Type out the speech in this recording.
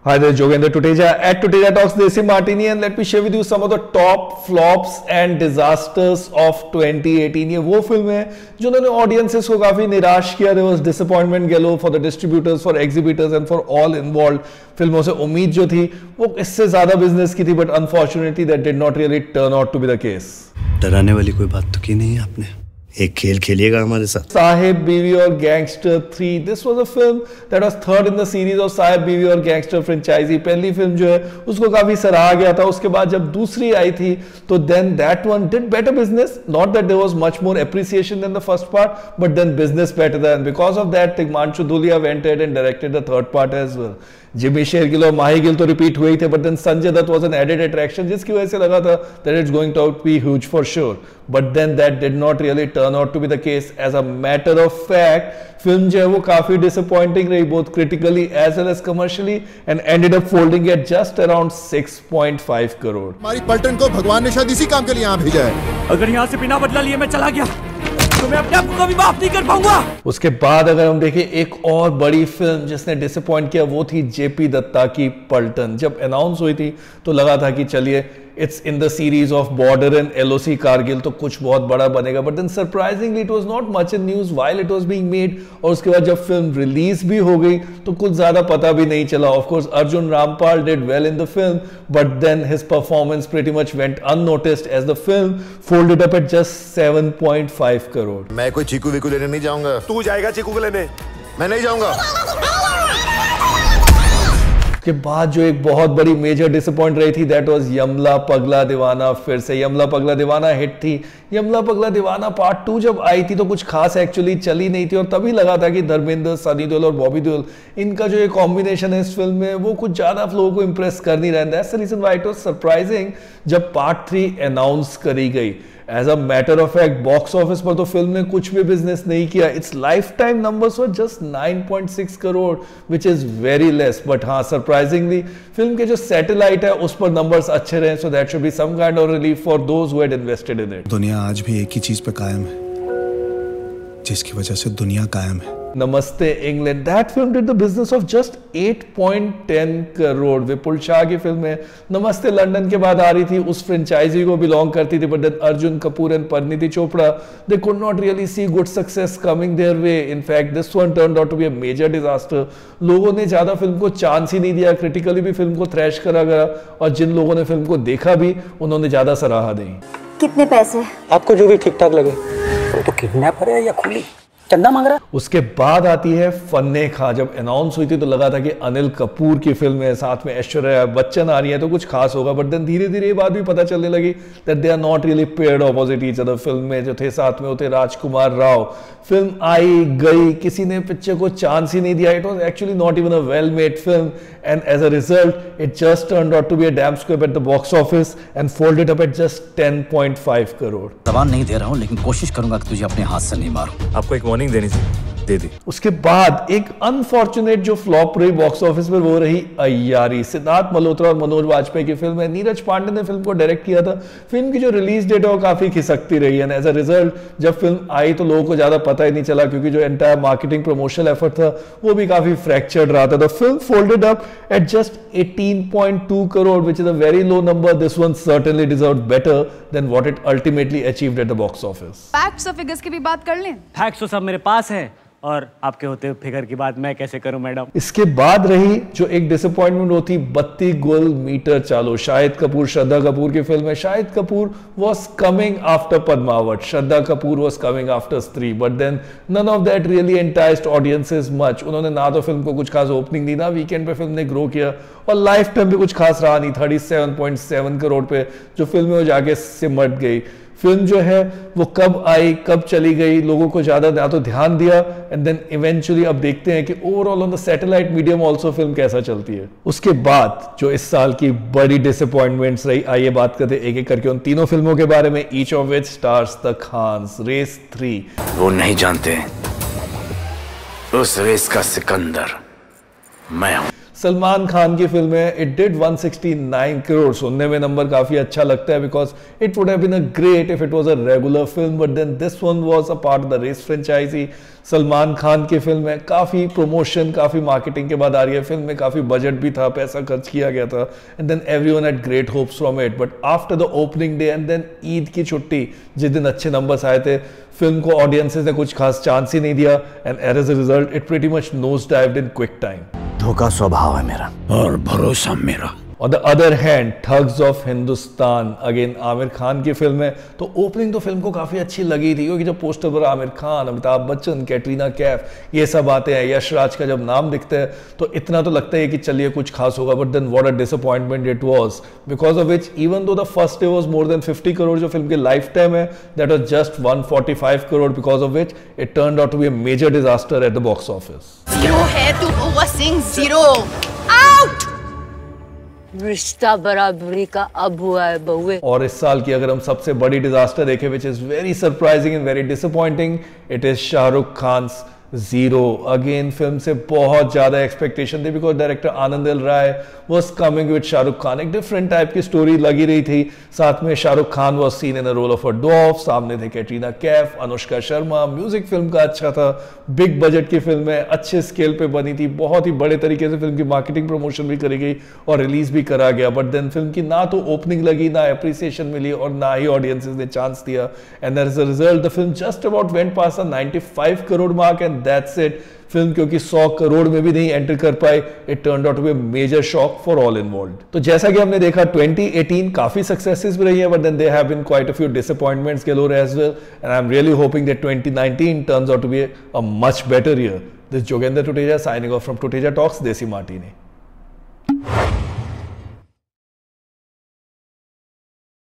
Hi there, Jogendra Tuteja at Tuteja Talks Desi Martini, and let me share with you some of the top flops and disasters of 2018. ये वो film है जिन्होंने audiences को काफी निराश किया. There was disappointment galore for the distributors, for exhibitors and for all involved. फिल्मों से उम्मीद जो थी वो इससे ज्यादा बिजनेस की थी, but unfortunately that did not really turn out to be the case. डराने वाली कोई बात तो की नहीं है आपने. एक खेल खेलिएगा हमारे साथ. साहिब बीवी और gangster 3. This was a film that was third in the series of Sahib बीवी और गैंगस्टर फ्रेंचाइजी. पहली फिल्म जो है उसको काफी सराहा गया था. उसके बाद जब दूसरी आई थी तो then that one did better business. Not that there was much more appreciation than the first part, but then business better then. Because of that Tigmanshu Dhulia went ahead and directed the third part as well. Jimmy Shergill और माही गिल तो repeat हुए ही थे, but then Sanjay Dutt was an added attraction जिसकी वजह से लगा था that it's going to be huge for sure. But then that did not really turn out to be the case. As a matter of fact film जो है वो काफी disappointing रही, both critically as well as commercially, and ended up folding at just around 6.5 crore. हमारी पलटन को भगवान ने शायद इसी काम के लिए यहाँ भेजा है. अगर यहाँ से बिना बदला लिए मैं चला गया तो मैं अपने आप को कभी माफ नहीं कर पाऊंगा. उसके बाद अगर हम देखें एक और बड़ी फिल्म जिसने डिसअपॉइंट किया वो थी जेपी दत्ता की पलटन. जब अनाउंस हुई थी तो लगा था कि चलिए it's in the series of Border and LOC Kargil तो कुछ बहुत बड़ा बनेगा, but then surprisingly it was not much in news while it was being made. और उसके बाद जब फिल्म रिलीज भी हो गई तो कुछ ज्यादा पता भी नहीं चला. Of course Arjun Rampal did well in the film, but then his performance pretty much went unnoticed as the film folded up at just 7.5 crore. मैं कोई चीकू विकू लेने नहीं जाऊंगा. तू जाएगा चीकू को लेने? मैं नहीं जाऊंगा. के बाद जो एक बहुत बड़ी मेजर डिसअपॉइंट रही थी दैट वाज यमला पगला दीवाना. फिर से यमला पगला दीवाना हिट थी. यमला पगला दीवाना पार्ट 2 जब आई थी तो कुछ खास एक्चुअली चली नहीं थी, और तभी लगा था कि धर्मेंद्र, सनी देओल और बॉबी देओल इनका जो ये कॉम्बिनेशन है इस फिल्म में वो कुछ ज्यादा लोगों को इंप्रेस कर नहीं रहा. That's the reason why it was surprising जब पार्ट 3 अनाउंस करी गई. As a matter of fact box office पर तो फिल्म ने कुछ भी बिजनेस नहीं किया. Its life time numbers were just 9.6 crore which is very less. But हाँ, सरप्राइजिंगली फिल्म के जो सैटेलाइट है उस पर नंबर्स अच्छे रहे. So that should be some kind of relief for those who had invested in it. दुनिया आज भी एक ही चीज पे कायम है जिसकी वजह से दुनिया कायम है. नमस्ते England. That film did the business of just 8.10 crore. Vipul Shah की फिल्म है. नमस्ते लंदन के बाद आ रही थी, उस फ्रेंचाइजी को बिलोंग करती थी, but then Arjun Kapoor and Parineeti Chopra they could not really see good success coming their way. In fact this one turned out to be a major disaster. लोगों ने ज्यादा फिल्म को चांस ही नहीं दिया. क्रिटिकली भी फिल्म को थ्रैश करा गया, और जिन लोगों ने फिल्म को देखा भी उन्होंने ज्यादा सराहा दी. कितने पैसे? आपको जो भी ठीक ठाक लगे. तो किडनैपर है या खुली चंदा मांग रहा. उसके बाद आती है फन्ने खां. जब अनाउंस हुई थी तो लगा था कि अनिल कपूर की फिल्म है, साथ में ऐश्वर्या बच्चन आ रही है तो कुछ खास होगा, बट देन धीरे धीरे ये बात भी पता चलने लगी that they are not really paired opposite each other. Film में जो थे साथ में होते राजकुमार राव. फिल्म आई गई, किसी ने पिक्चर को चांस ही नहीं दिया. It was actually not even a well made film, and as a result it just turned out to be a damp squib at the box office and folded up at just 10.5 crore. जवान नहीं दे रहा हूं, लेकिन कोशिश करूंगा कि तुझे अपने हाथ से नहीं मारूं. आपको एक वार्निंग देनी थी, दे दी. उसके बाद एक अनफॉर्चुनेट जो फ्लॉप रही बॉक्स ऑफिस पर वो रही अय्यारी. सिद्धार्थ मल्होत्रा और मनोज वाजपेयी की फिल्म है. नीरज पांडे ने फिल्म को डायरेक्ट किया था. फिल्म की जो रिलीज डेट है वो काफी खिसकती रही है, एंड एज अ रिजल्ट जब फिल्म आई तो लोगों को ज्यादा पता ही नहीं चला, क्योंकि जो एंटायर मार्केटिंग प्रमोशनल एफर्ट था वो भी काफी फ्रैक्चर्ड रहा था. The film folded up at just 18.2 crore which is a very low number. This one certainly deserved better than what it ultimately achieved eight the box office. Facts और figures की भी बात कर लें. फैक्ट्स तो सब मेरे पास है, और आपके होते फिगर की बात मैं कैसे करूं मैडम. इसके बाद रही जो एक डिसअपॉइंटमेंट होती 32 गुल मीटर चालो. शाहिद कपूर श्रद्धा कपूर की फिल्म है. Shahid Kapoor was coming after Padmaavat, Shraddha Kapoor was coming after Stree, but then none of that really enticed audiences much. उन्होंने ना तो फिल्म को कुछ खास ओपनिंग दी, ना वीकेंड पे फिल्म ने ग्रो किया, और लाइफ टाइम भी कुछ खास रहा नहीं. 37.7 करोड़ पे जो फिल्म है वो जाके सिमट गई. फिल्म जो है वो कब आई कब चली गई, लोगों को ज्यादा ना तो ध्यान दिया, एंड देन इवेंचुअली अब देखते हैं कि overall on the satellite medium also film कैसा चलती है. उसके बाद जो इस साल की बड़ी डिसअपॉइंटमेंट्स रही, आइए बात करते हैं एक एक करके उन तीनों फिल्मों के बारे में. Each of which stars the Khans. Race 3. वो नहीं जानते उस रेस का सिकंदर मैं हूं. सलमान खान की फिल्म है, इट डिड 169 करोड़। सुनने में नंबर काफी अच्छा लगता है because it would have been a great if it was a regular film, but then this one was a part of the Race franchise. Salman Khan की फिल्म है, काफी प्रमोशन, काफी मार्केटिंग के बाद आ रही है फिल्म में, काफी बजट भी था, पैसा खर्च किया गया था, and then everyone had great hopes from it. But after the opening day and then Eid की छुट्टी जिस दिन अच्छे नंबर्स आए थे, फिल्म को ऑडियंसेस ने कुछ खास चांस ही नहीं दिया, and as a result it pretty much nose dived in quick time. धोखा स्वभाव है मेरा और भरोसा मेरा। On the other hand, thugs of Hindustan again Aamir Khan की फिल्म है, तो ओपनिंग तो फिल्म को काफी अच्छी लगी थी क्योंकि जब पोस्टर पर आमिर खान, अमिताभ बच्चन, कैटरीना कैफ ये सब आते हैं, यश राज का जब नाम दिखता है तो इतना तो लगता है कि चलिए कुछ खास होगा, but then what a disappointment it was, because of which even though the first day was more than 50 crore जो फिल्म की लाइफ टाइम है, that was just 145 crore, because of which it turned out to be a major disaster at the box office. Zero है तू, over Singh zero out. रिश्ता बराबरी का अब हुआ है बहुए। और इस साल की अगर हम सबसे बड़ी डिजास्टर देखें which is very surprising and very disappointing, it is Shahrukh Khan's zero. Again film से बहुत ज्यादा एक्सपेक्टेशन थी because director Aanand L Rai was coming with Shahrukh Khan, एक डिफरेंट टाइप की स्टोरी लगी रही थी, साथ में Shahrukh Khan was seen in a role of a dwarf, सामने थे कैटरीना कैफ, अनुष्का शर्मा, म्यूजिक फिल्म का अच्छा था, बिग बजट की फिल्म है, अच्छे स्केल पे बनी थी, बहुत ही बड़े तरीके से फिल्म की मार्केटिंग प्रमोशन भी करी गई और रिलीज भी करा गया, बट देन फिल्म की ना तो ओपनिंग लगी, ना अप्रिसिएशन मिली और ना ही ऑडियंसेस ने चांस दिया, and as a result the film just about went past a 95 crore mark and that's it. Film क्योंकि 100 करोड़ में भी नहीं एंटर कर पाई, it turned out to be a major shock for all involved. तो जैसा कि हमने देखा 2018 काफी सक्सेसेस भी रही है, but then they have been quite a few disappointments galore as well, and I am really hoping that 2019 turns out to be a much better year. This Joginder Tuteja signing off from Tuteja Talks, Desi Martini.